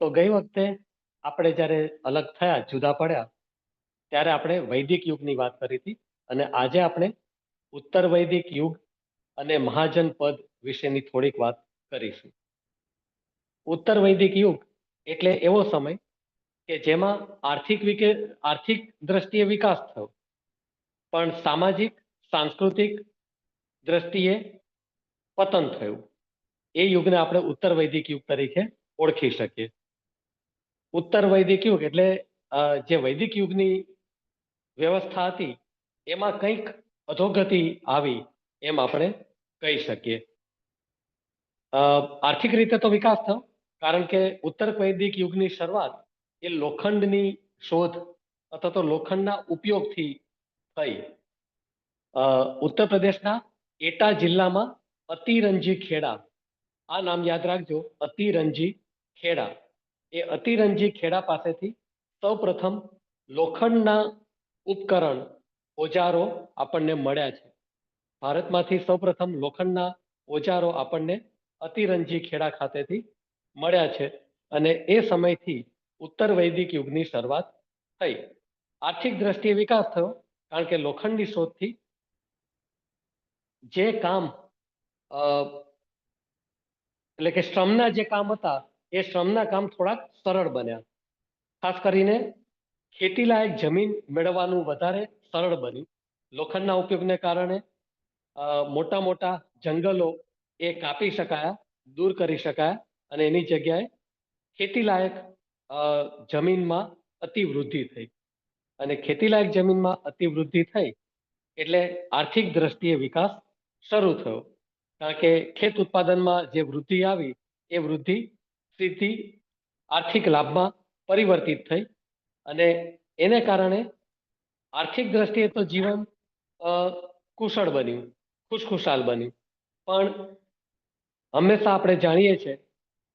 તો ગઈ વખતે આપણે જ્યારે અલગ થયા, જુદા પડ્યા, ત્યારે આપણે વૈદિક યુગની વાત કરી હતી અને આજે આપણે ઉત્તર વૈદિક યુગ અને મહાજન પદ વિશેની થોડીક વાત કરીશું. ઉત્તર વૈદિક યુગ એટલે એવો સમય કે જેમાં આર્થિક દ્રષ્ટિએ વિકાસ થયો, પણ સામાજિક સાંસ્કૃતિક દ્રષ્ટિએ પતન થયું. એ યુગને આપણે ઉત્તર વૈદિક યુગ તરીકે ઓળખી શકીએ. ઉત્તર વૈદિક યુગ એટલે જે વૈદિક યુગની વ્યવસ્થા હતી એમાં કંઈક અધોગતિ આવી એમ આપણે કહી શકીએ. આર્થિક રીતે તો વિકાસ થયો, કારણ કે ઉત્તર વૈદિક યુગની શરૂઆત એ લોખંડની શોધ અથવા તો લોખંડના ઉપયોગથી થઈ. ઉત્તર પ્રદેશના એટા જિલ્લામાં અતિરંજી ખેડા, આ નામ યાદ રાખજો, અતિરંજી ખેડા. એ અતિરંજી ખેડા પાસેથી સૌ પ્રથમ લોખંડના ઉપકરણ ઓજારો આપણને મળ્યા છે. ભારતમાંથી સૌ પ્રથમ લોખંડના ઓજારો આપણને અતિરંજી ખેડા ખાતેથી મળ્યા છે અને એ સમયથી ઉત્તર વૈદિક યુગની શરૂઆત થઈ. આર્થિક દ્રષ્ટિએ વિકાસ થયો, કારણ કે લોખંડની શોધથી જે કામ એટલે કે શ્રમના જે કામ હતા એ શ્રમના કામ થોડાક સરળ બન્યા. ખાસ કરીને ખેતીલાયક જમીન મેળવવાનું વધારે સરળ બન્યું. લોખંડના ઉપયોગને કારણે મોટા મોટા જંગલો એ કાપી શકાયા, દૂર કરી શકાયા અને એની જગ્યાએ ખેતીલાયક જમીનમાં અતિવૃદ્ધિ થઈ. અને ખેતીલાયક જમીનમાં અતિવૃદ્ધિ થઈ એટલે આર્થિક દ્રષ્ટિએ વિકાસ શરૂ થયો, કારણ કે ખેત ઉત્પાદનમાં જે વૃદ્ધિ આવી એ વૃદ્ધિ સીધી આર્થિક લાભમાં પરિવર્તિત થઈ અને એને કારણે આર્થિક દ્રષ્ટિએ તો જીવન કુશળ બન્યું, ખુશખુશાલ બન્યું. પણ હંમેશા આપણે જાણીએ છીએ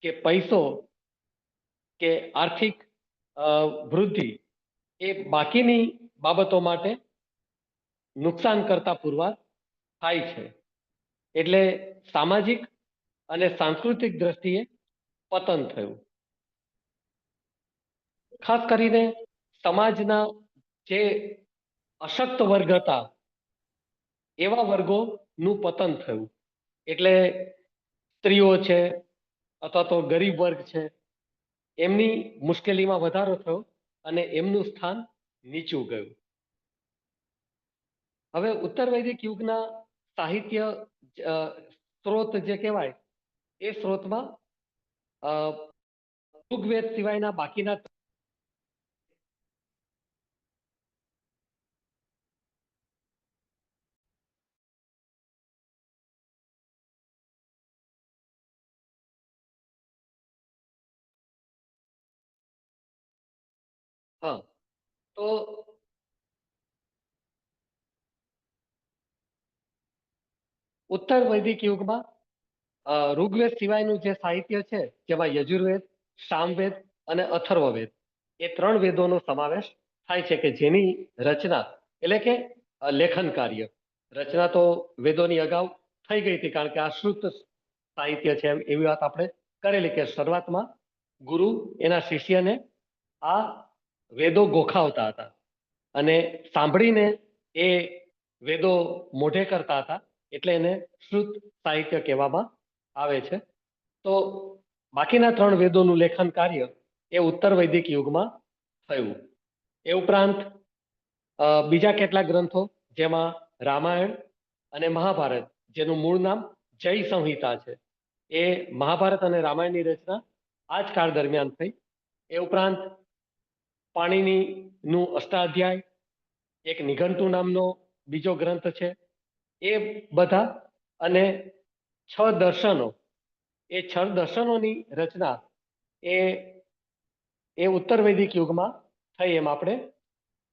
કે પૈસો કે આર્થિક વૃદ્ધિ એ બાકીની બાબતો માટે નુકસાન કરતા પુરવાર થાય છે. એટલે સામાજિક અને સાંસ્કૃતિક દ્રષ્ટિએ પતન થયું. ખાસ કરીને સમાજના જે અશક્ત વર્ગ હતા એવા વર્ગોનું પતન થયું. એટલે સ્ત્રીઓ છે અથવા તો ગરીબ વર્ગ છે, એમની મુશ્કેલીમાં વધારો થયો અને એમનું સ્થાન નીચું ગયું. હવે ઉત્તર વૈદિક યુગના સાહિત્ય સ્ત્રોત જે કહેવાય એ સ્ત્રોતમાં ઋગ્વેદ સિવાયના બાકીના તો ઉત્તર વૈદિક યુગમાં ઋગ્વેદ સિવાયનું જે સાહિત્ય છે, જેમાં યજુર્વેદ, સામવેદ અને અથર્વવેદ એ ત્રણ વેદોનો સમાવેશ થાય છે, કે જેની રચના એટલે કે લેખન કાર્ય, રચના તો વેદોની અગાઉ થઈ ગઈ હતી, કારણ કે આ શુદ્ધ સાહિત્ય છે એવી વાત આપણે કરેલી કે શરૂઆતમાં ગુરુ એના શિષ્યને આ વેદો ગોખાવતા હતા અને સાંભળીને એ વેદો મોઢે કરતા હતા, એટલે એને શુદ્ધ સાહિત્ય કહેવામાં આવે છે. તો બાકીના ત્રણ વેદોનું લેખન કાર્ય એ ઉત્તર વૈદિક યુગમાં થયું. એ ઉપરાંત બીજા કેટલાક ગ્રંથો, જેમાં રામાયણ અને મહાભારત, જેનું મૂળ નામ જય સંહિતા છે, એ મહાભારત અને રામાયણની રચના આ જ કાળ દરમિયાન થઈ. એ ઉપરાંત પાણિનીનું અષ્ટાધ્યાય, એક નિઘંટુ નામનો બીજો ગ્રંથ છે, એ બધા અને છ દર્શનો, એ છ દર્શનોની રચના એ ઉત્તર વૈદિક યુગમાં થઈ એમ આપણે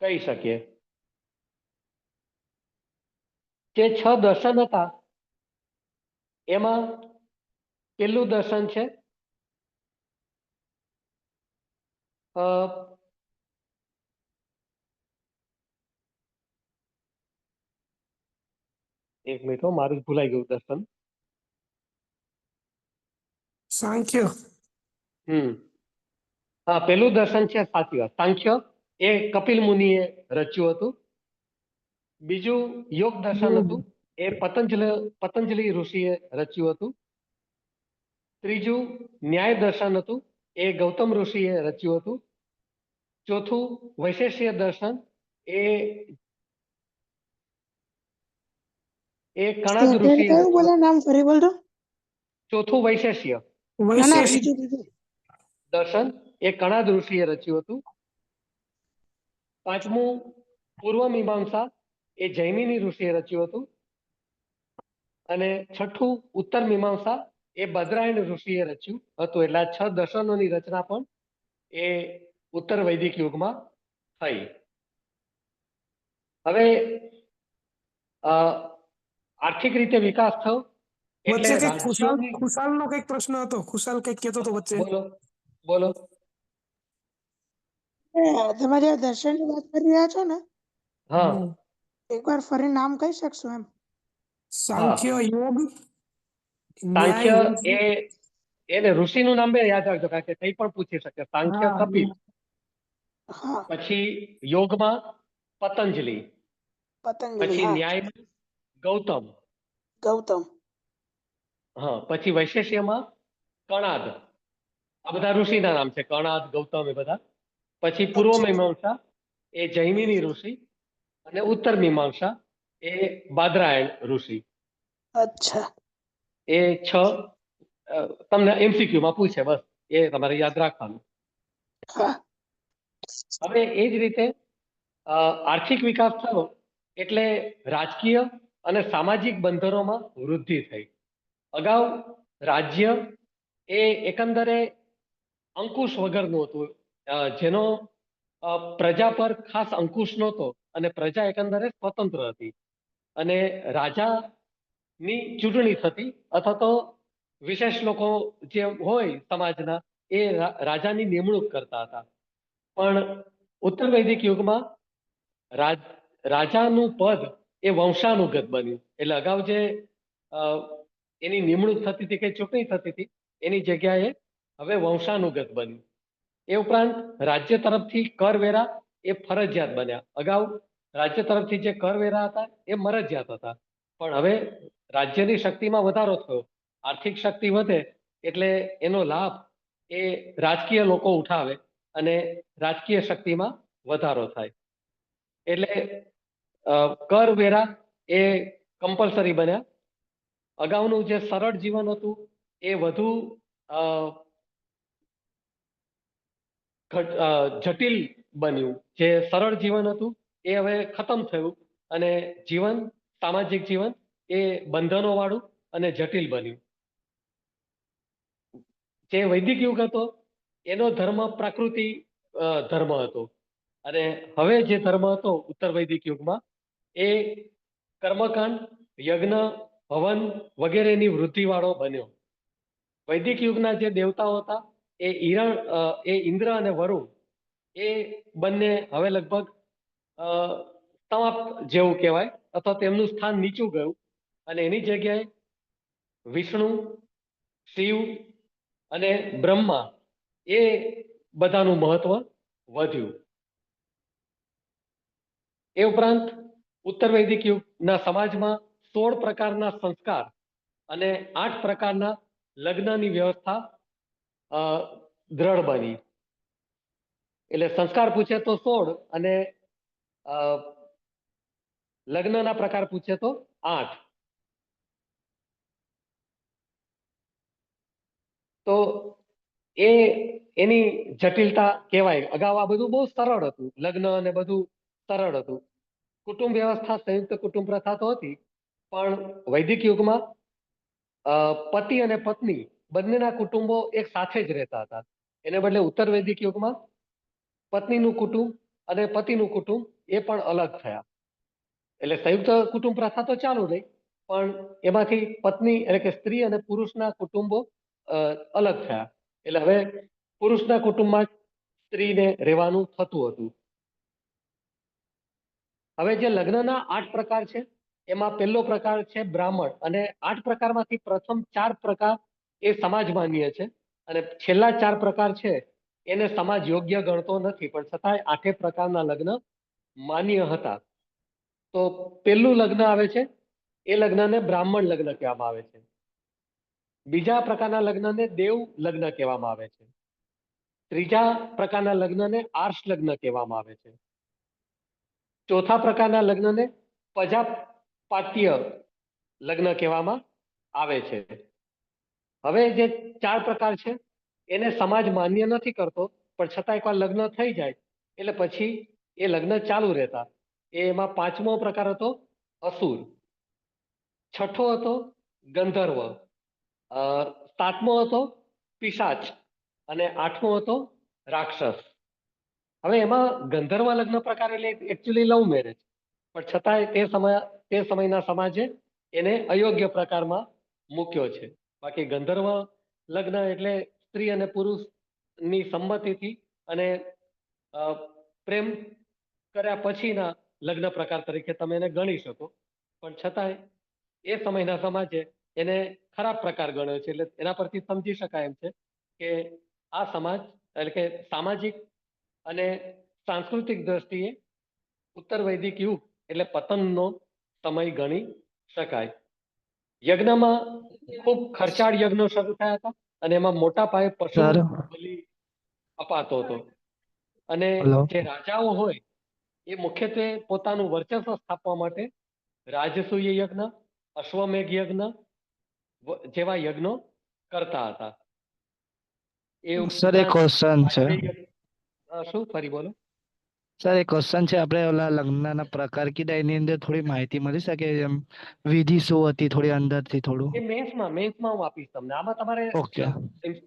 કહી શકીએ. જે છ દર્શન હતા એમાં પહેલું દર્શન છે એક મિનિટ, મારું ભૂલાઈ ગયું દર્શન. સાંખ્ય. હા, પેલું દર્શન છે, સાચી વાત. સાંખ્ય એ કપિલ મુનિએ રચ્યું હતું. બીજું યોગ દર્શન હતું, એ પતંજલિ ઋષિએ રચ્યું હતું. ત્રીજું ન્યાય દર્શન હતું, એ ગૌતમ ઋષિએ રચ્યું હતું. ચોથું વૈશેષ્ય દર્શન, એ કણાદ ઋષિએ કયું બોલે નામ ફરી બોલજો. ચોથું વૈશેષ્ય ના ના બીજું બીજું દર્શન, એ કણાદ ઋષિએ રચ્યું હતું. પાંચમું પૂર્વ મીમાંસા, એ જૈમિની ઋષિએ રચ્યું હતું. અને છઠ્ઠું ઉત્તર મીમાંસા, એ બદ્રાયણ ઋષિએ રચ્યું હતું. એટલે આ 6 દર્શનોની રચના પણ એ ઉત્તર વૈદિક યુગમાં થઈ. હવે આર્થિક રીતે વિકાસ થયો એટલે વચ્ચે કઈક રાજ્યોની ખુશાલ નો કઈક પ્રશ્ન હતો. ખુશાલ કઈક કહેતો હતો વચ્ચે. બોલો. તમે જે દર્શન ની વાત કરી રહ્યા છો ને, હા, એકવાર ફરી નામ કહી શકશો એમ? સાંખ્ય, યોગ, સાંખ્ય, ન્યાય, એને ઋષિનું નામ બે યાદ રાખજો, કારણ કે કંઈ પણ પૂછી શકે. સાંખ્ય કપિલ, પછી યોગમાં પતંજલિ, પછી ન્યાયમાં ગૌતમ, હા, પછી વૈશેષ્યમાં કણાદ. આ બધા ઋષિના નામ છે, કણાદ, ગૌતમ, એ બધા. પછી પૂર્વ મીમાંસા, એ જૈમિની ઋષિ, અને ઉત્તર મીમાંસા, એ બાદરાયણ ઋષિ. અચ્છા. એ 6 તમને MCQ માં પૂછે, બસ એ તમારે યાદ રાખવાનું. હવે એ જ રીતે આર્થિક વિકાસ થયો એટલે રાજકીય અને સામાજિક બંધનોમાં વૃદ્ધિ થઈ. અગાઉ રાજ્ય એ એકંદરે અંકુશ વગરનું હતું, જેનો પ્રજા પર ખાસ અંકુશ નહોતો, અને પ્રજા એકંદરે સ્વતંત્ર હતી. અને રાજાની ચૂંટણી થતી, અથવા તો વિશેષ લોકો જે હોય સમાજના, એ રાજાની નિમણૂક કરતા હતા. પણ ઉત્તર વૈદિક યુગમાં રાજાનું પદ એ વંશાનુગત બન્યું. એટલે અગાઉ જે એની નિમણૂક થતી હતી કે ચૂંટણી થતી હતી, એની જગ્યાએ હવે વંશાનુગત બન્યું. એ ઉપરાંત રાજ્ય તરફથી કરવેરા એ ફરજિયાત બન્યા. અગાઉ રાજ્ય તરફથી જે કરવેરા હતા એ મરજિયાત હતા, પણ હવે રાજ્યની શક્તિમાં વધારો થયો, આર્થિક શક્તિ વધે એટલે એનો લાભ એ રાજકીય લોકો ઉઠાવે અને રાજકીય શક્તિમાં વધારો થાય. એટલે કરવેરા એ કમ્પલસરી બન્યા. અગાઉનું જે સરળ જીવન હતું એ વધુ જટિલ બન્યું. જે સરળ જીવન હતું એ હવે ખતમ થયું, અને જીવન, સામાજિક જીવન એ બંધનો વાળું અને જટિલ બન્યું. જે વૈદિક યુગ હતો એનો ધર્મ પ્રાકૃતિ ધર્મ હતો, અને હવે જે ધર્મ હતો ઉત્તર વૈદિક યુગમાં, એ કર્મકાંડ, યજ્ઞ, હવન વગેરેની વૃદ્ધિવાળો બન્યો. વૈદિક યુગના જે દેવતાઓ હતા એ ઇન્દ્ર અને વરુણ, એ બંને હવે લગભગ સમાપ્ત જેવું કહેવાય, અથવા તેમનું સ્થાન નીચું ગયું, અને એની જગ્યાએ વિષ્ણુ, શિવ અને બ્રહ્મા, એ બધાનું મહત્વ વધ્યું. એ ઉપરાંત ઉત્તર વૈદિક યુગના સમાજમાં 16 પ્રકારના સંસ્કાર અને 8 પ્રકારના લગ્નની વ્યવસ્થા દ્રઢ બની. એટલે સંસ્કાર પૂછે તો 16, અને લગ્નના પ્રકાર પૂછે તો 8. તો એની જટિલતા કહેવાય. અગાઉ આ બધું બહુ સરળ હતું, લગ્ન અને બધું સરળ હતું. કુટુંબ વ્યવસ્થા, સંયુક્ત કુટુંબ પ્રથા તો હતી, પણ વૈદિક યુગમાં પતિ અને પત્ની બંનેના કુટુંબો એક સાથે જ રહેતા હતા. એને બદલે ઉત્તર વૈદિક યુગમાં પત્નીનું કુટુંબ અને પતિનું કુટુંબ એ પણ અલગ થયા. એટલે સંયુક્ત કુટુંબ પ્રથા તો ચાલુ રહી, પણ એમાંથી પત્ની એટલે કે સ્ત્રી અને પુરુષના કુટુંબો અલગ થયા. એટલે હવે પુરુષના કુટુંબમાં સ્ત્રીને રહેવાનું થતું હતું. હવે જે લગ્નના 8 પ્રકાર છે, એમાં પહેલો પ્રકાર છે બ્રાહ્મણ, અને 8 પ્રકારમાંથી પ્રથમ 4 પ્રકાર એ સમાજ માન્ય છે, અને છેલ્લા 4 પ્રકાર છે એને સમાજ યોગ્ય ગણતો નથી, પણ છતાંય 8 પ્રકારના લગ્ન માન્ય હતા. તો પેલું લગ્ન આવે છે, એ લગ્નને બ્રાહ્મણ લગ્ન કહેવામાં આવે છે. બીજા પ્રકારના લગ્નને દેવ લગ્ન કહેવામાં આવે છે. ત્રીજા પ્રકારના લગ્નને આર્ષ લગ્ન કહેવામાં આવે છે. ચોથા પ્રકારના લગ્નને પ્રજાપાત્ય લગ્ન કહેવામાં આવે છે. હવે જે 4 પ્રકાર છે એને સમાજ માન્ય નથી કરતો, પણ છતાં એકવાર લગ્ન થઈ જાય એટલે પછી એ લગ્ન ચાલુ રહેતા. એમાં 5મો પ્રકાર હતો અસુર, 6થો હતો ગંધર્વ, 7મો હતો પિશાચ અને 8મો હતો રાક્ષસ. હવે એમાં ગંધર્વ લગ્ન પ્રકાર એટલે એકચ્યુઅલી લવ મેરેજ, પણ છતાંય તે સમયના સમાજે એને અયોગ્ય પ્રકારમાં મૂક્યો છે. બાકી ગંધર્વ લગ્ન એટલે સ્ત્રી અને પુરુષની સંમતિથી અને પ્રેમ કર્યા પછીના લગ્ન પ્રકાર તરીકે તમે એને ગણી શકો, પણ છતાંય એ સમયના સમાજે એને ખરાબ પ્રકાર ગણ્યો છે. એટલે એના પરથી સમજી શકાય એમ છે કે આ સમાજ એટલે કે સામાજિક અને સાંસ્કૃતિક દ્રષ્ટિએ ઉત્તર વૈદિક યુગ એટલે પતનનો સમય ગણી શકાય. યજ્ઞમાં ખૂબ ખર્ચાળ યજ્ઞો શરૂ થયા હતા અને એમાં મોટા પાયે પશુ સર બલિ અપાતો હતો. અને હલો જે રાજાઓ હોય એ મુખ્યત્વે પોતાનું વર્ચસ્વ સ્થાપવા માટે રાજસૂય યજ્ઞ, અશ્વમેઘ યજ્ઞ જેવા યજ્ઞો કરતા હતા. એ સર એક ઉપરાંત ક્વેશ્ચન છે. શું ફરી બોલો? સર એક ક્વેશ્ચન છે, આપણે ઓલા લગ્નના પ્રકાર કીધા એની અંદર થોડી માહિતી મળી શકે? એમ વિધિ શું હતી થોડી અંદરથી થોડું? એ મેન્સમાં હું આપીશ તમને. આમાં તમારે ઓકે.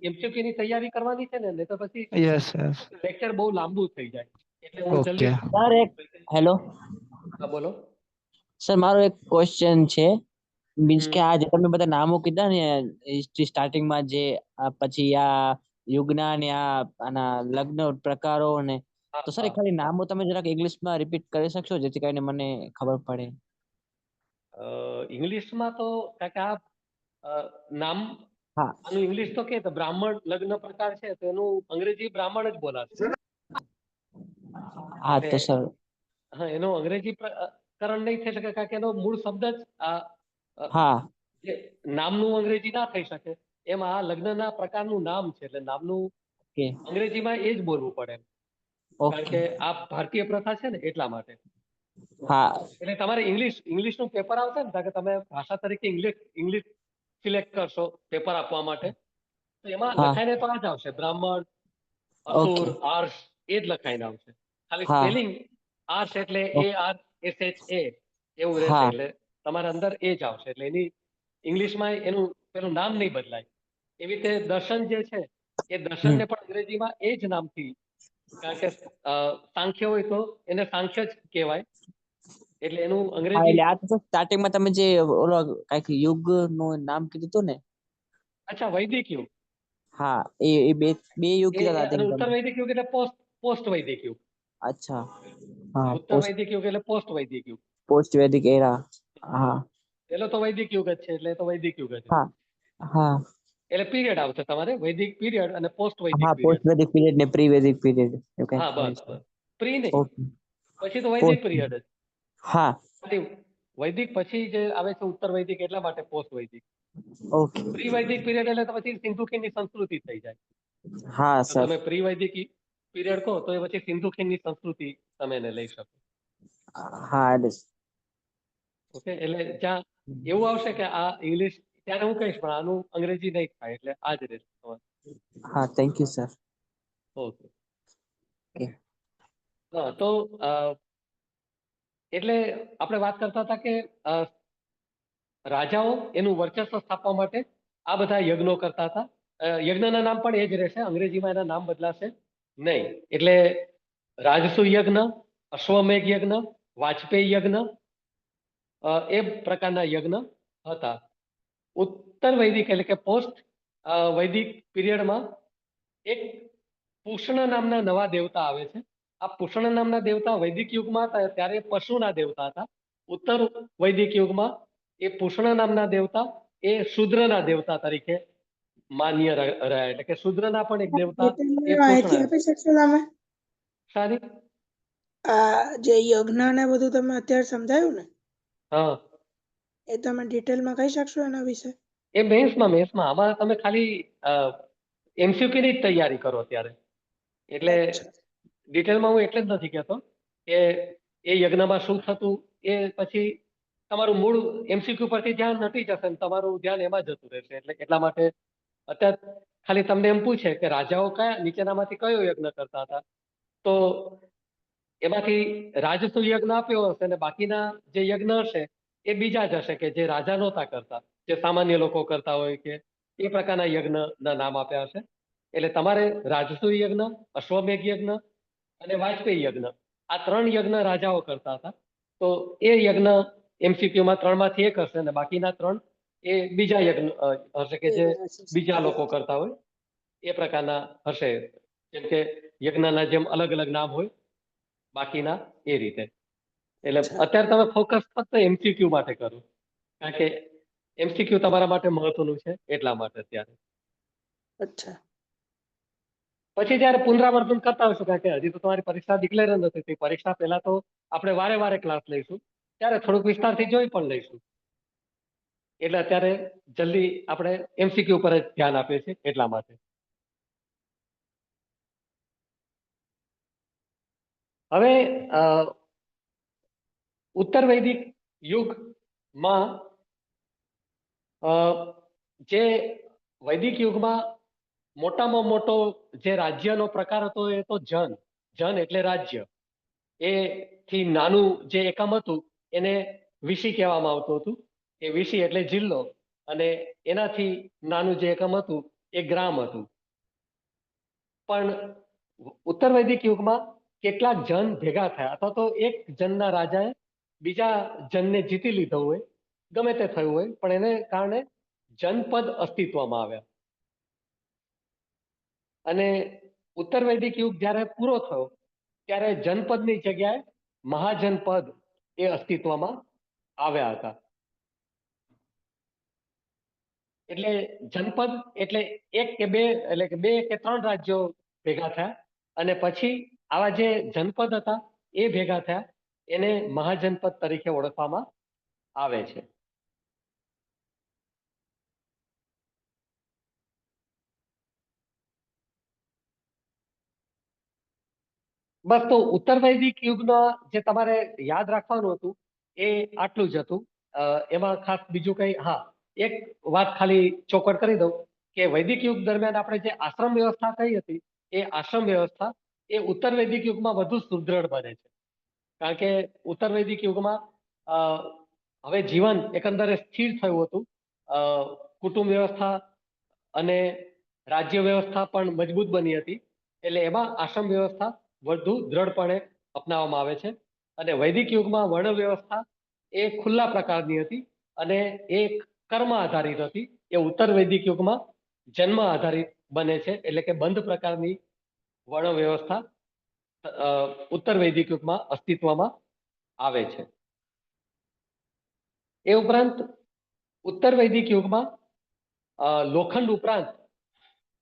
એમસીક્યુ ની તૈયારી કરવાની છે ને, તો પછી યસ યસ. લેક્ચર બહુ લાંબુ થઈ જાય, એટલે હું ઓકે. જલ્દી. સર એક હેલો હા બોલો. સર, મારો એક ક્વેશ્ચન છે. મીન્સ હમ. કે આ જે તમે બધા નામો કીધા ને હિસ્ટ્રી સ્ટાર્ટિંગમાં, જે પછી આ યુગના ને આના લગ્ન પ્રકારો ને, તો સર એ ખાલી નામો તમે જરાક ઇંગ્લિશમાં રિપીટ કરી શકશો, જેથી કરીને મને ખબર પડે? ઇંગ્લિશમાં તો કાંઈક નામ હા આનું ઇંગ્લિશ તો કે બ્રાહ્મણ લગ્ન પ્રકાર છે, તો એનું અંગ્રેજી બ્રાહ્મણ જ બોલાશે. હા તો સર હા, એનો અંગ્રેજી કરણ નહીં થઈ શકે, કારણ કે એનો મૂળ શબ્દ જ હા જે નામનું અંગ્રેજી ના થઈ શકે, એમ આ લગ્નના પ્રકારનું નામ છે, એટલે નામનું ઓકે અંગ્રેજીમાં એ જ બોલવું પડે, કારણ ઓકે કે આ ભારતીય પ્રથા છે ને એટલા માટે. હા એટલે તમારે ઇંગ્લિશનું પેપર આવશે ને, કારણ કે તમે ભાષા તરીકે ઇંગ્લિશ સિલેક્ટ કરશો પેપર આપવા માટે, તો એમાં હા લખાઈને તો આ જ આવશે, બ્રાહ્મણ, ઓકે અસુર, આર્ષ, એ જ લખાઈને આવશે. ખાલી હા સ્પેલિંગ આર્ષ એટલે ARSHA એવું રહેશે, હા એટલે તમારા અંદર એ જ આવશે, એટલે એની ઇંગ્લિશમાં એનું પેલું નામ નહીં બદલાય. એવી રીતે દર્શન જે છે એ દર્શનને પણ અંગ્રેજીમાં એ જ નામથી, કારણ કે સાંખ્ય હોય તો એને સાંખ્ય જ કહેવાય, એટલે એનું હા, અંગ્રેજી. એટલે આ તો સ્ટાર્ટિંગમાં તમે જે ઓલો કઈક યુગ નું નામ કીધું હતું ને? અચ્છા, વૈદિક યુગ. હા, એ બે યુગ કીધા હતા I અને think ઉત્તર તમે. વૈદિક યુગ એટલે પોસ્ટ વૈદિક યુગ. અચ્છા હા, ઉત્તર વૈદિક યુગ એટલે પોસ્ટ વૈદિક યુગ. પોસ્ટ વૈદિક એરા. હા પેલો તો વૈદિક યુગ જ છે, એટલે તો વૈદિક યુગ જ. હા હા એટલે પીરિયડ આવશે તમારે, વૈદિક પીરિયડ અને પોસ્ટ વૈદિક હા, પોસ્ટ પીરિયડ. વૈદિક પીરિયડ ને પ્રી વૈદિક પીરિયડ એવું હા, કંઈક હોય બસ છે. બસ. પ્રી નહીં, ઓકે પછી તો વૈદિક પોસ્ટ. પીરિયડ જ. હા ખાલી વૈદિક પછી જે આવે છે ઉત્તર વૈદિક, એટલા માટે પોસ્ટ વૈદિક. ઓકે પ્રી વૈદિક પીરિયડ એટલે તો પછી સિંધુ ખીણની સંસ્કૃતિ થઈ જાય. હા તો સર. તમે પ્રી વૈદિક પીરિયડ કહો તો એ પછી સિંધુ ખીણની સંસ્કૃતિ તમે એને લઈ શકો. હા એટલે ઓકે, એટલે જ્યાં એવું આવશે કે આ ઇંગ્લિશ, ત્યારે હું કહીશ, પણ આનું અંગ્રેજી નહીં થાય, એટલે આ જ રહેશે તમારે. હા, thank you sir. Okay. Okay હા, તો એટલે આપણે વાત કરતા હતા કે રાજાઓ એનું વર્ચસ્વ સ્થાપવા માટે આ બધા યજ્ઞો કરતા હતા. યજ્ઞના નામ પણ એ જ રહેશે, અંગ્રેજીમાં એના નામ બદલાશે નહીં. એટલે રાજસુ યજ્ઞ, અશ્વમેઘ યજ્ઞ, વાજપેયી યજ્ઞ, એ પ્રકારના યજ્ઞ હતા. ઉત્તર વૈદિક એટલે કે પોસ્ટ વૈદિક પીરિયડમાં એક પુષ્ણ નામના નવા દેવતા આવે છે. આ પુષ્ણ નામના દેવતા વૈદિક યુગમાં હતા ત્યારે પશુના દેવતા હતા. ઉત્તર વૈદિક યુગમાં એ પુષ્ણ નામના દેવતા એ શુદ્રના દેવતા તરીકે માન્ય રહ્યા, એટલે કે શૂદ્રના પણ એક દેવતા એ ડિટેલમાં માહિતી કૃષ્ણ. આપી શકશો તમે? સારી. આ જે યજ્ઞ ને બધું તમે અત્યારે સમજાયું ને, હા, એ તમે ડિટેલમાં કહી શકશો એના વિશે? એ મેન્સમાં આમાં તમે ખાલી MCQ ની જ તૈયારી કરો ત્યારે, એટલે અચ્છા. ડિટેલમાં હું એટલે જ નથી કહેતો કે એ યજ્ઞમાં શું થતું, એ પછી તમારું મૂળ MCQ પરથી ધ્યાન હટી જશે ને તમારું ધ્યાન એમાં જતું રહેશે. એટલે એટલા માટે અત્યારે ખાલી તમને એમ પૂછે કે રાજાઓ કયા નીચેનામાંથી કયો યજ્ઞ કરતા હતા, તો એમાંથી રાજસૂય યજ્ઞ આપ્યો હશે અને બાકીના જે યજ્ઞ હશે એ બીજા જ હશે કે જે રાજા નહોતા કરતા, જે સામાન્ય લોકો કરતા હોય કે એ પ્રકારના યજ્ઞના નામ આપ્યા હશે. એટલે તમારે રાજસૂય યજ્ઞ, અશ્વમેઘ યજ્ઞ અને વાજપેયી યજ્ઞ, આ 3 યજ્ઞ રાજાઓ કરતા હતા. તો એ યજ્ઞ MCQમાં 3માંથી એક હશે અને બાકીના 3 એ બીજા યજ્ઞ હશે કે જે બીજા લોકો કરતા હોય એ પ્રકારના હશે. જેમ કે યજ્ઞના જેમ અલગ અલગ નામ હોય બાકીના એ રીતે. એટલે અચ્છા. અત્યારે તમે ફોકસ ફક્ત MCQ માટે કરો, કારણ કે MCQ તમારા માટે મહત્વનું છે એટલા માટે અત્યારે. અચ્છા. પછી જયારે પુનરાવર્તન કરતા હશો, કારણ કે હજી તો તમારી પરીક્ષા ડિક્લેર નથી થઈ, પરીક્ષા પહેલા તો આપણે વારે વારે ક્લાસ લઈશું, ત્યારે થોડુંક વિસ્તારથી જોઈ પણ લઈશું. એટલે અત્યારે જલ્દી આપણે MCQ પર જ ધ્યાન આપીએ છીએ એટલા માટે. હવે ઉત્તર વૈદિક યુગમાં જે વૈદિક યુગમાં મોટામાં મોટો જે રાજ્યનો પ્રકાર હતો એ તો જન એટલે રાજ્ય. એ થી નાનું જે એકમ હતું એને વિષી કહેવામાં આવતું હતું. એ વિષી એટલે જિલ્લો, અને એનાથી નાનું જે એકમ હતું એ ગ્રામ હતું. પણ ઉત્તર વૈદિક યુગમાં કેટલાક જન ભેગા થયા, અથવા તો એક જનના રાજાએ બીજા જનને જીતી લીધો હોય, ગમે તે થયું હોય, પણ એને કારણે જનપદ અસ્તિત્વમાં આવ્યા. અને ઉત્તર વૈદિક યુગ જ્યારે પૂરો થયો ત્યારે જનપદની જગ્યાએ મહાજનપદ એ અસ્તિત્વમાં આવ્યા હતા. એટલે જનપદ એટલે એક કે બે, એટલે કે 2 કે 3 રાજ્યો ભેગા થયા, અને પછી આવા જે જનપદ હતા એ ભેગા થયા, એને મહાજનપદ તરીકે ઓળખવામાં આવે છે. બસ, તો ઉત્તર વૈદિક યુગનો જે તમારે યાદ રાખવાનું હતું એ આટલું જ હતું. એમાં ખાસ બીજું કંઈ, હા, એક વાત ખાલી ચોખવટ કરી દઉં કે વૈદિક યુગ દરમિયાન આપણે જે આશ્રમ વ્યવસ્થા કહી હતી, એ આશ્રમ વ્યવસ્થા એ ઉત્તર વૈદિક યુગમાં વધુ સુદૃઢ બને છે. કારણ કે ઉત્તર વૈદિક યુગમાં હવે જીવન એકંદરે સ્થિર થયું હતું. કુટુંબ વ્યવસ્થા અને રાજ્ય વ્યવસ્થા પણ મજબૂત બની હતી. એટલે એમાં આશ્રમ વ્યવસ્થા વધુ દ્રઢપણે અપનાવવામાં આવે છે. અને વૈદિક યુગમાં વર્ણ વ્યવસ્થા એ ખુલ્લા પ્રકારની હતી અને એ કર્મ આધારિત હતી. એ ઉત્તર વૈદિક યુગમાં જન્મ આધારિત બને છે, એટલે કે બંધ પ્રકારની વર્ણ વ્યવસ્થા ઉત્તર વૈદિક યુગમાં અસ્તિત્વમાં આવે છે. એ ઉપરાંત ઉત્તર વૈદિક યુગમાં લોખંડ ઉપરાંત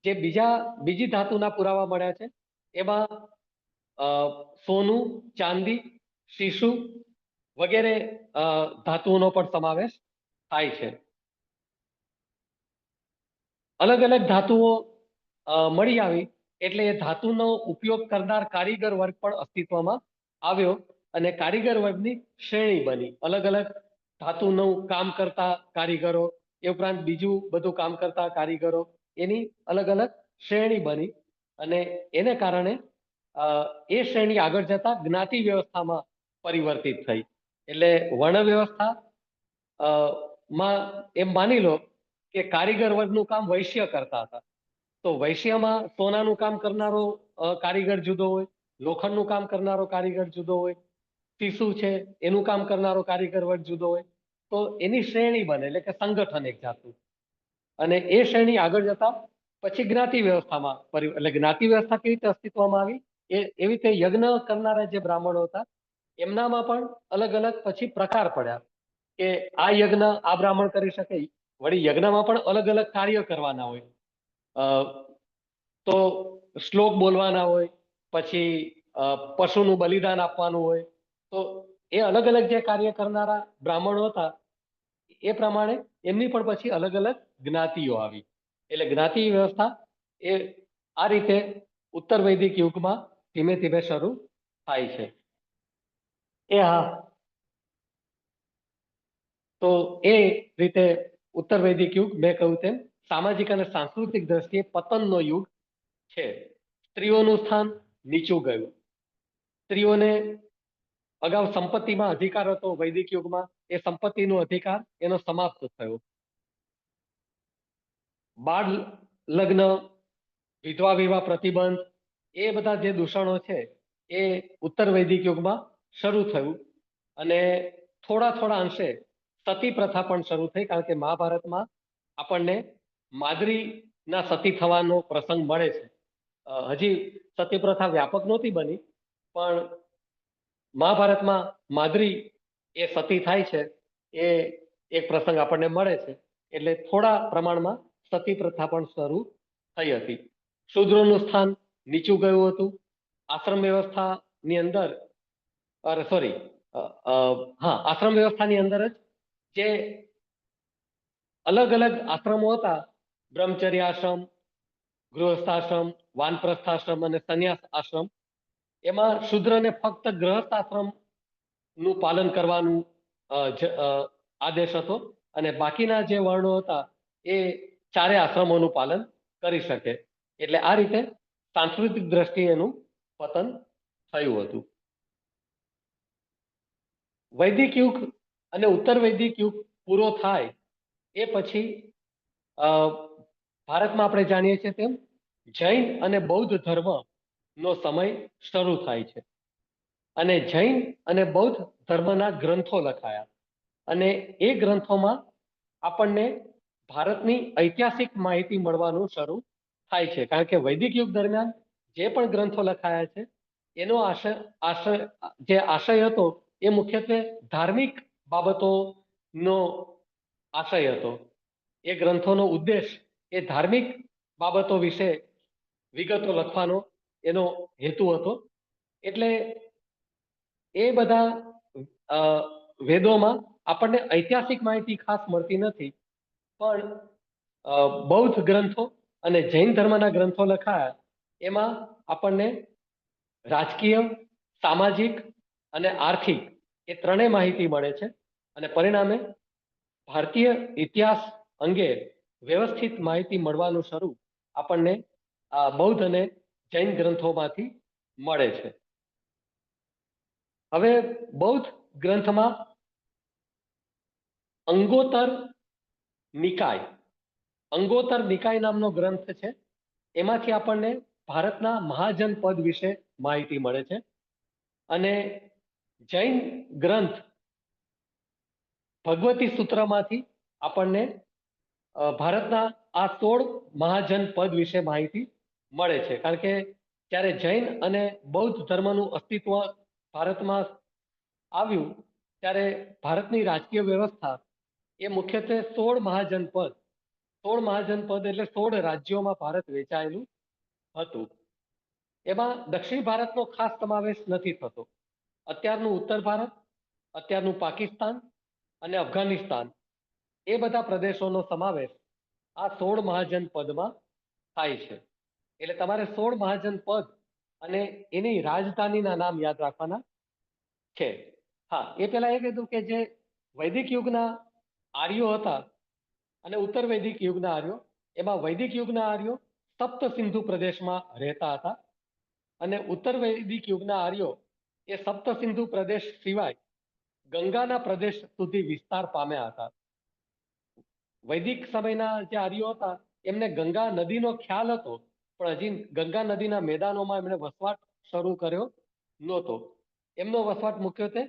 જે બીજી ધાતુના પુરાવા મળ્યા છે એમાં સોનું, ચાંદી, શીશુ વગેરે ધાતુઓનો પણ સમાવેશ થાય છે. અલગ અલગ ધાતુઓ મળી આવી એટલે એ ધાતુનો ઉપયોગ કરનાર કારીગર વર્ગ પણ અસ્તિત્વમાં આવ્યો, અને કારીગર વર્ગની શ્રેણી બની. અલગ અલગ ધાતુનું કામ કરતા કારીગરો, એ ઉપરાંત બીજું બધું કામ કરતા કારીગરો, એની અલગ અલગ શ્રેણી બની, અને એને કારણે એ શ્રેણી આગળ જતા જ્ઞાતિ વ્યવસ્થામાં પરિવર્તિત થઈ. એટલે વર્ણ વ્યવસ્થા માં એમ માની લો કે કારીગર વર્ગનું કામ વૈશ્ય કરતા હતા, તો વૈશ્યમાં સોનાનું કામ કરનારો કારીગર જુદો હોય, લોખંડનું કામ કરનારો કારીગર જુદો હોય, શીશુ છે એનું કામ કરનારો કારીગર વર્ગ જુદો હોય. તો એની શ્રેણી બને, એટલે કે સંગઠન એક જાતનું. અને એ શ્રેણી આગળ જતા પછી જ્ઞાતિ વ્યવસ્થામાં એટલે જ્ઞાતિ વ્યવસ્થા કેવી રીતે અસ્તિત્વમાં આવી, એવી રીતે યજ્ઞ કરનારા જે બ્રાહ્મણો હતા એમનામાં પણ અલગ અલગ પછી પ્રકાર પડ્યા કે આ યજ્ઞ આ બ્રાહ્મણ કરી શકે. વળી યજ્ઞમાં પણ અલગ અલગ કાર્ય કરવાના હોય, તો શ્લોક બોલવાના હોય, પછી પશુનું બલિદાન આપવાનું હોય, તો એ અલગ અલગ જે કાર્ય કરનારા બ્રાહ્મણો હતા એ પ્રમાણે એમની પણ પછી અલગ અલગ જ્ઞાતિઓ આવી. એટલે જ્ઞાતિ વ્યવસ્થા એ આ રીતે ઉત્તર વૈદિક યુગમાં ધીમે ધીમે શરૂ થાય છે. તો એ રીતે ઉત્તર વૈદિક યુગ મેં કહ્યું તેમ સામાજિક અને સાંસ્કૃતિક દ્રષ્ટિએ પતનનો યુગ છે. સ્ત્રીઓનું સ્થાન નીચું ગયું. સ્ત્રીઓને અગાઉ સંપત્તિમાં અધિકાર હતો વૈદિક યુગમાં, એ સંપત્તિનો અધિકાર એનો સમાપ્ત થયો. બાળ લગ્ન, વિધવા વિવાહ પ્રતિબંધ, એ બધા જે દૂષણો છે એ ઉત્તર વૈદિક યુગમાં શરૂ થયું. અને થોડા અંશે સતી પ્રથા પણ શરૂ થઈ, કારણ કે મહાભારતમાં આપણને માદ્રીના સતી થવાનો પ્રસંગ મળે છે. હજી સતી પ્રથા વ્યાપક નહોતી બની, પણ મહાભારતમાં માદ્રી એ સતી થાય છે એ એક પ્રસંગ આપણને મળે છે. એટલે થોડા પ્રમાણમાં સતી પ્રથા પણ શરૂ થઈ હતી. શૂદ્રોનું સ્થાન નીચું ગયું હતું. આશ્રમ વ્યવસ્થાની અંદર આશ્રમ વ્યવસ્થાની અંદર જ જે અલગ અલગ આશ્રમો હતા, બ્રહ્મચર્ય આશ્રમ, ગૃહસ્થાશ્રમ, વાનપ્રસ્થાશ્રમ અને સંન્યાસ આશ્રમ, એમાં શૂદ્રને ફક્ત ગૃહસ્થ આશ્રમ નું પાલન કરવાનું આદેશ હતો, અને બાકીના જે વર્ણો હતા એ ચારે આશ્રમોનું પાલન કરી શકે. એટલે આ રીતે સાંસ્કૃતિક દ્રષ્ટિએ એનું પતન થયું હતું. વૈદિક યુગ અને ઉત્તર વૈદિક યુગ પૂરો થાય એ પછી ભારતમાં આપણે જાણીએ છીએ તેમ જૈન અને બૌદ્ધ ધર્મનો સમય શરૂ થાય છે. અને જૈન અને બૌદ્ધ ધર્મના ગ્રંથો લખાયા, અને એ ગ્રંથોમાં આપણને ભારતની ઐતિહાસિક માહિતી મળવાનું શરૂ થાય છે. કારણ કે વૈદિક યુગ દરમિયાન જે પણ ગ્રંથો લખાયા છે એનો આશય હતો એ મુખ્યત્વે ધાર્મિક બાબતોનો આશય હતો. એ ગ્રંથોનો ઉદ્દેશ એ ધાર્મિક બાબતો વિશે વિગતો લખવાનો એનો હેતુ હતો. એટલે એ બધા વેદોમાં આપણને ઐતિહાસિક માહિતી ખાસ મળતી નથી, પણ બૌદ્ધ ગ્રંથો અને જૈન ધર્મના ગ્રંથો લખાયા એમાં આપણને રાજકીય, સામાજિક અને આર્થિક એ ત્રણેય માહિતી મળે છે. અને પરિણામે ભારતીય ઇતિહાસ અંગે વ્યવસ્થિત માહિતી મળવાનું શરૂ આપણને આ બૌદ્ધ અને જૈન ગ્રંથોમાંથી મળે છે. હવે બૌદ્ધ ગ્રંથમાં અંગોત્તર નિકાય નામનો ગ્રંથ છે. એમાંથી આપણને ભારતના મહાજનપદ વિશે માહિતી મળે છે. અને જૈન ગ્રંથ ભગવતી સૂત્રમાંથી આપણને ભારતના આ 16 મહાજનપદ વિશે માહિતી મળે છે. કારણ કે જ્યારે જૈન અને બૌદ્ધ ધર્મનું અસ્તિત્વ ભારતમાં આવ્યું ત્યારે ભારતની રાજકીય વ્યવસ્થા એ મુખ્યત્વે 16 મહાજનપદ એટલે 16 રાજ્યોમાં ભારત વહેંચાયેલું હતું. એમાં દક્ષિણ ભારતનો ખાસ સમાવેશ નથી થતો. અત્યારનું ઉત્તર ભારત, અત્યારનું પાકિસ્તાન અને અફઘાનિસ્તાન, એ બધા પ્રદેશોનો સમાવેશ આ 16 મહાજનપદમાં થાય છે. એટલે તમારે 16 મહાજનપદ અને એની રાજધાનીના નામ યાદ રાખવાના છે. એ પહેલા એ કીધું કે જે વૈદિક યુગના આર્યો હતા અને ઉત્તર વૈદિક યુગના આર્યો, એમાં વૈદિક યુગના આર્યો સપ્ત સિંધુ પ્રદેશમાં રહેતા હતા, અને ઉત્તર વૈદિક યુગના આર્યો એ સપ્ત સિંધુ પ્રદેશ સિવાય ગંગાના પ્રદેશ સુધી વિસ્તાર પામ્યા હતા. વૈદિક સમયના જે આર્યો હતા એમને ગંગા નદીનો ખ્યાલ હતો, પણ હજી ગંગા નદીના મેદાનોમાં એમણે વસવાટ શરૂ કર્યો નહોતો. એમનો વસવાટ મુખ્યત્વે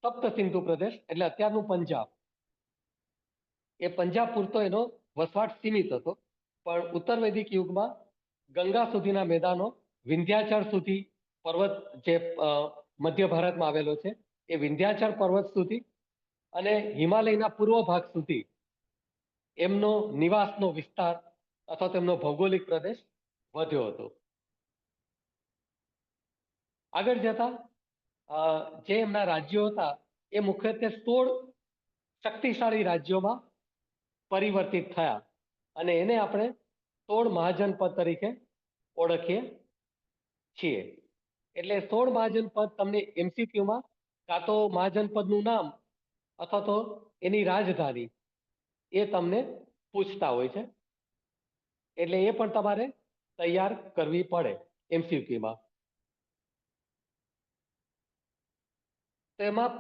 સપ્ત સિંધુ પ્રદેશ એટલે અત્યારનું પંજાબ, એ પંજાબ પૂરતો એનો વસવાટ સીમિત હતો. પણ ઉત્તર વૈદિક યુગમાં ગંગા સુધીના મેદાનો, વિંધ્યાચળ સુધી પર્વત જે મધ્ય ભારતમાં આવેલો છે એ વિંધ્યાચળ પર્વત સુધી અને હિમાલયના પૂર્વ ભાગ સુધી એમનો નિવાસનો વિસ્તાર અથવા તેમનો ભૌગોલિક પ્રદેશ વધ્યો હતો. આગળ જતા જે એમના રાજ્યો હતા એ મુખ્યત્વે 16 શક્તિશાળી રાજ્યોમાં પરિવર્તિત થયા અને એને આપણે 16 મહાજનપદ તરીકે ઓળખીએ છીએ. એટલે 16 મહાજનપદ તમને એમસીક્યુમાં કાં તો મહાજનપદનું નામ અથવા તો એની રાજધાની એ તમને પૂછતા હોય છે. એટલે એ પણ તમારે તૈયાર કરવી પડે એમસીક્યુમાં. તો એમાં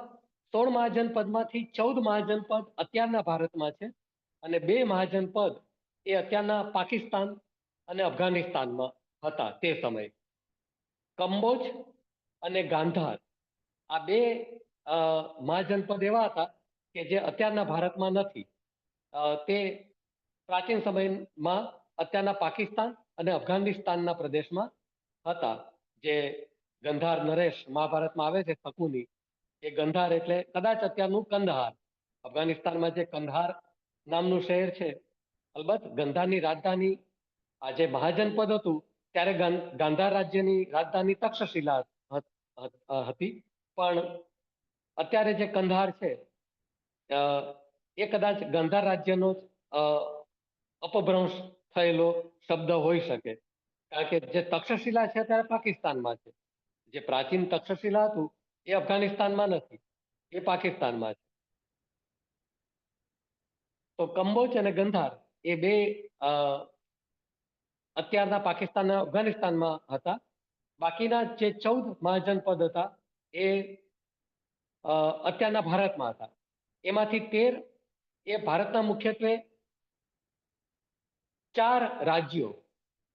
16 મહાજનપદમાંથી 14 મહાજનપદ અત્યારના ભારતમાં છે અને 2 મહાજનપદ એ અત્યારના પાકિસ્તાન અને અફઘાનિસ્તાનમાં હતા તે સમયે. કંબોજ અને ગાંધાર આ 2 મહાજનપદ એવા હતા કે જે અત્યારના ભારતમાં નથી. તે પ્રાચીન સમયમાં અત્યારના પાકિસ્તાન અને અફઘાનિસ્તાનના પ્રદેશમાં હતા. જે ગંધાર નરેશ મહાભારતમાં આવે છે શકુની, એ ગંધાર એટલે કદાચ અત્યારનું કંદહાર. અફઘાનિસ્તાનમાં જે કંદહાર નામનું શહેર છે, અલબત્ત ગંધારની રાજધાની આ જે મહાજનપદ હતું ત્યારે ગાંધાર રાજ્યની રાજધાની તક્ષશિલા હતી. પણ અત્યારે જે કંદહાર છે એ કદાચ ગાંધાર રાજ્યનો અપભ્રંશ થયેલો શબ્દ હોઈ શકે, કારણ કે જે તક્ષશિલા છે અત્યારે પાકિસ્તાનમાં છે. જે પ્રાચીન તક્ષશિલા હતું એ અફઘાનિસ્તાનમાં નથી, એ પાકિસ્તાનમાં છે. તો કંબોજ અને ગંધાર એ 2 અત્યારના પાકિસ્તાન અને અફઘાનિસ્તાનમાં હતા. બાકીના જે 14 મહાજનપદ હતા એ અત્યારના ભારતમાં હતા. એમાંથી 13 એ ભારતના મુખ્યત્વે 4 રાજ્યો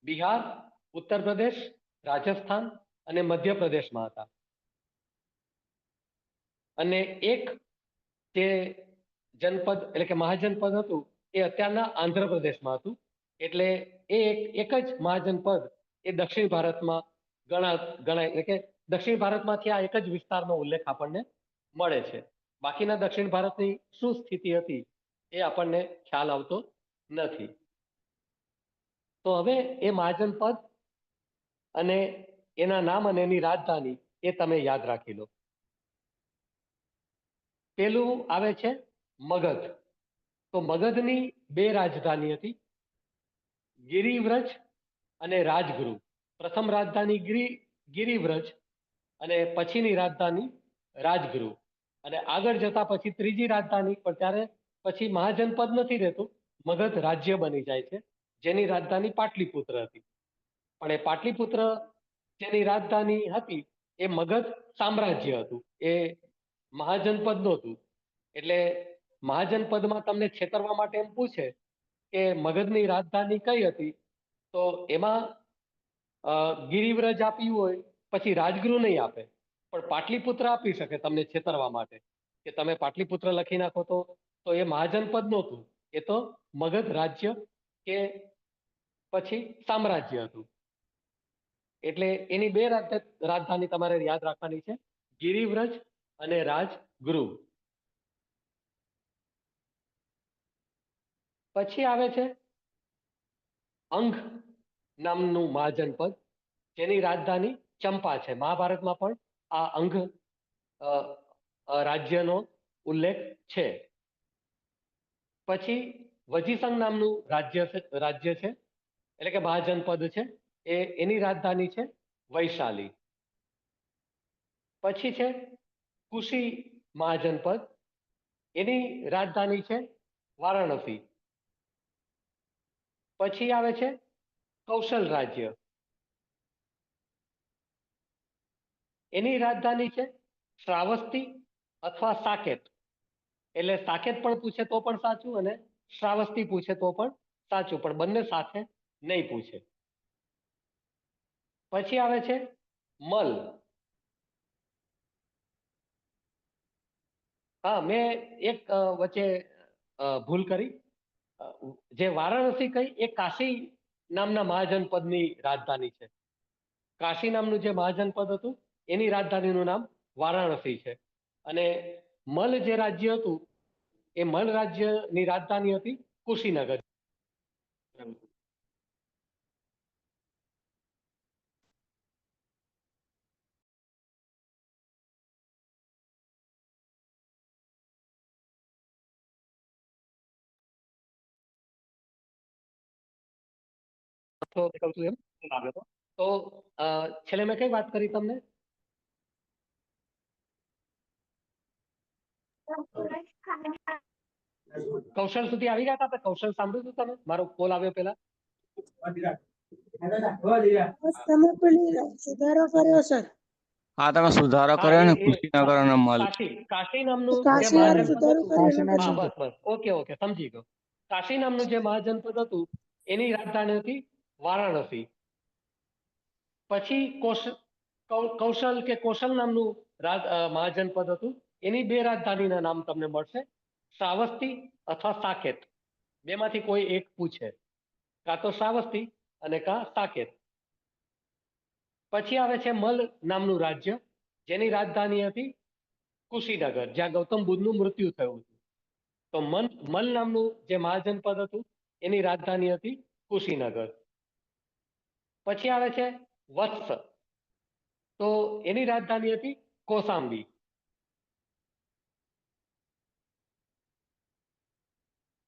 બિહાર, ઉત્તર પ્રદેશ, રાજસ્થાન અને મધ્યપ્રદેશમાં હતા. અને એક જે જનપદ એટલે કે મહાજનપદ હતું એ અત્યારના આંધ્રપ્રદેશમાં હતું. એટલે એ એક જ મહાજનપદ એ દક્ષિણ ભારતમાં ગણાય. એટલે કે દક્ષિણ ભારતમાંથી આ એક જ વિસ્તારનો ઉલ્લેખ આપણને મળે છે. બાકીના દક્ષિણ ભારતની શું સ્થિતિ હતી એ આપણને ખ્યાલ આવતો નથી. તો હવે એ મહાજનપદ અને એના નામ અને એની રાજધાની એ તમે યાદ રાખી લો. પેલું આવે છે મગધ. તો મગધની 2 રાજધાની હતી, ગિરિવ્રજ અને રાજગૃહ. પ્રથમ રાજધાની ગિરિવ્રજ અને પછીની રાજધાની રાજગૃહ. અને આગળ જતા પછી ત્રીજી રાજધાની, પણ ત્યારે પછી મહાજનપદ નથી રહેતું, મગધ રાજ્ય બની જાય છે, જેની રાજધાની પાટલીપુત્ર હતી. પણ એ પાટલીપુત્ર જેની રાજધાની હતી એ મગધ સામ્રાજ્ય હતું, એ મહાજનપદ નહોતું. એટલે મહાજનપદમાં તમને છેતરવા માટે એમ પૂછે કે મગધની રાજધાની કઈ હતી, તો એમાં ગિરિવ્રજ આપ્યું હોય પછી રાજગૃહ નહીં આપે, પણ પાટલીપુત્ર આપી શકે તમને છેતરવા માટે કે તમે પાટલીપુત્ર લખી નાખો. તો એ મહાજનપદ નહોતું, એ તો મગધ રાજ્ય કે પછી સામ્રાજ્ય હતું. એટલે એની 2 રાજધાની તમારે યાદ રાખવાની છે, ગિરિવ્રજ અને રાજગૃહ. પછી આવે છે અંગ નામનું મહાજનપદ, જેની રાજધાની ચંપા છે. મહાભારતમાં પણ આ અંગ રાજ્યનો ઉલ્લેખ છે. પછી વજીસંગ નામનું રાજ્ય છે, એટલે કે મહાજનપદ છે, એની રાજધાની છે વૈશાલી. પછી છે કુશી મહાજનપદ, એની રાજધાની છે વારાણસી. પછી આવે છે કૌશલ રાજ્ય, એની રાજધાની છે શ્રાવસ્તી અથવા સાકેત. એટલે સાકેત પણ પૂછે તો પણ સાચું અને શ્રાવસ્તી પૂછે તો પણ સાચું, પણ બંને સાથે નહીં પૂછે. પછી આવે છે મલ. હા, મેં એક વચ્ચે ભૂલ કરી. જે વારાણસી કઈ એ કાશી નામના મહાજનપદની રાજધાની છે. કાશી નામનું જે મહાજનપદ હતું એની રાજધાનીનું નામ વારાણસી છે. અને મલ જે રાજ્ય હતું એ મલ રાજ્યની રાજધાની હતી કુશીનગર. તો કહું છું એમ આવ્યો હતો. તો છેલ્લે મેં કઈ વાત કરી તમને? કૌશલ સુધી આવી ગયા હતા? આપણે કૌશલ સાંભળ્યું હતું તમે? મારો કોલ આવ્યો પેલા? બસ તમે પેલી સુધારો કર્યો સર. હા તમે સુધારો હા, કર્યો ને એ કુશીનગર અને મલ. કાશી નામનું જે કાશી વાળું મહાજનપદ સુધારો હતું. કર્યો એના હા, પછી. બસ ઓકે સમજી ગયો. કાશી નામનું જે મહાજનપદ હતું એની રાજધાની હતી વારાણસી. પછી કૌશલ કે કૌશલ નામનું મહાજનપદ હતું. એની બે રાજધાનીના નામ તમને મળશે, શ્રાવસ્તી અથવા સાકેત. બેમાંથી કોઈ એક પૂછે, કાં તો શ્રાવસ્તી અને કાં સાકેત. પછી આવે છે મલ નામનું રાજ્ય, જેની રાજધાની હતી કુશીનગર, જ્યાં ગૌતમ બુદ્ધનું મૃત્યુ થયું હતું. તો મલ નામનું જે મહાજનપદ હતું એની રાજધાની હતી કુશીનગર. પછી આવે છે વત્સ, તો એની રાજધાની હતી કોસાંબી.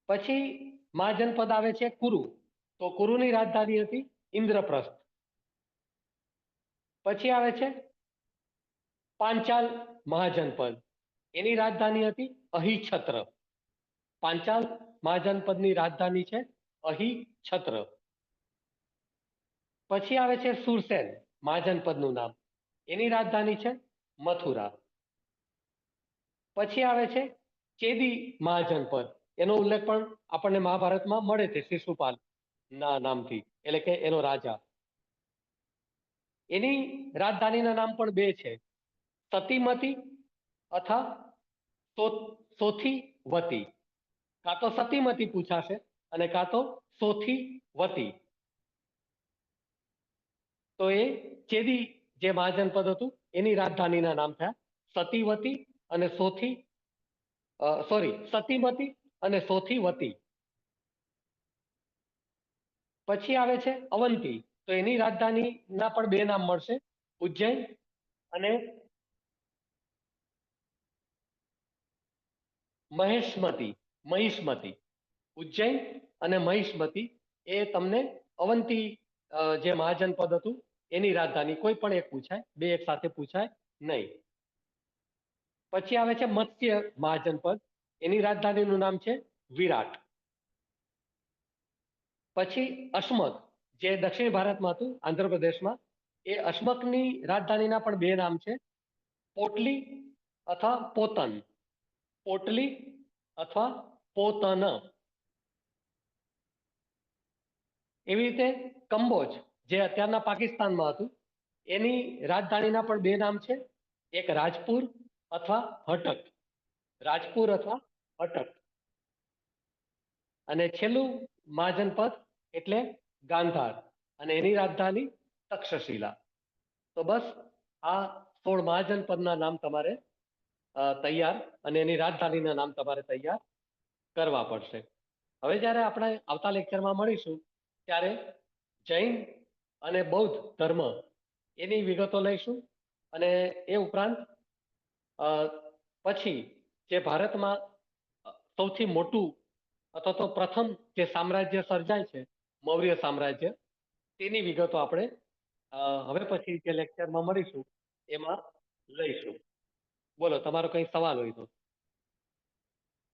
પછી મહાજનપદ આવે છે કુરુ, તો કુરુની રાજધાની હતી ઇન્દ્રપ્રસ્થ. પછી આવે છે પાંચાલ મહાજનપદ, એની રાજધાની હતી અહિછત્ર. પાંચાલ મહાજનપદની રાજધાની છે અહિછત્ર. પછી આવે છે સુરસેન મહાજનપદનું નામ, એની રાજધાની છે મથુરા. પછી આવે છે ચેદી મહાજનપદ, એનો ઉલ્લેખ પણ આપણને મહાભારતમાં મળે છે શિશુપાલ ના નામથી, એટલે કે એનો રાજા. એની રાજધાનીના નામ પણ બે છે, સતીમતી અથવા સોથીવતી. કાં તો સતીમતી પૂછાશે અને કાં તો સોથીવતી. તો એ ચેદી જે મહાજનપદ હતું એની રાજધાનીના નામ થયા સતીવતી અને સતીમતી અને સોથીવતી. પછી આવે છે અવંતી, તો એની રાજધાનીના પણ બે નામ મળશે, ઉજ્જૈન અને મહિષ્મતી. ઉજ્જૈન અને મહિષ્મતી એ તમને અવંતી જે મહાજનપદ હતું એની રાજધાની કોઈ પણ એક પૂછાય, બે એક સાથે પૂછાય નહીં. પછી આવે છે મત્સ્ય મહાજનપદ, એની રાજધાનીનું નામ છે વિરાટ. પછી અશમક, જે દક્ષિણ ભારતમાં હતું આંધ્રપ્રદેશમાં, એ અશમકની રાજધાનીના પણ બે નામ છે, પોટલી અથવા પોતન. પોટલી અથવા પોતન. એવી રીતે કંબોજ, જે અત્યારના પાકિસ્તાનમાં હતું, એની રાજધાનીના પણ બે નામ છે, એક રાજપુર અથવા હટક. રાજપુર અથવા હટક. અને છેલ્લું મહાજનપદ એટલે ગાંધાર, અને એની રાજધાની તક્ષશિલા. તો બસ આ 16 મહાજનપદના નામ તમારે તૈયાર અને એની રાજધાનીના નામ તમારે તૈયાર કરવા પડશે. હવે જ્યારે આપણે આવતા લેક્ચરમાં મળીશું ત્યારે જૈન અને બૌદ્ધ ધર્મ એની વિગતો લઈશું, અને એ ઉપરાંત પછી જે ભારતમાં સૌથી મોટું અથવા તો પ્રથમ જે સામ્રાજ્ય સર્જાય છે મૌર્ય સામ્રાજ્ય, તેની વિગતો આપણે હવે પછી જે લેક્ચરમાં મળીશું એમાં લઈશું. બોલો, તમારો કઈ સવાલ હોય તો.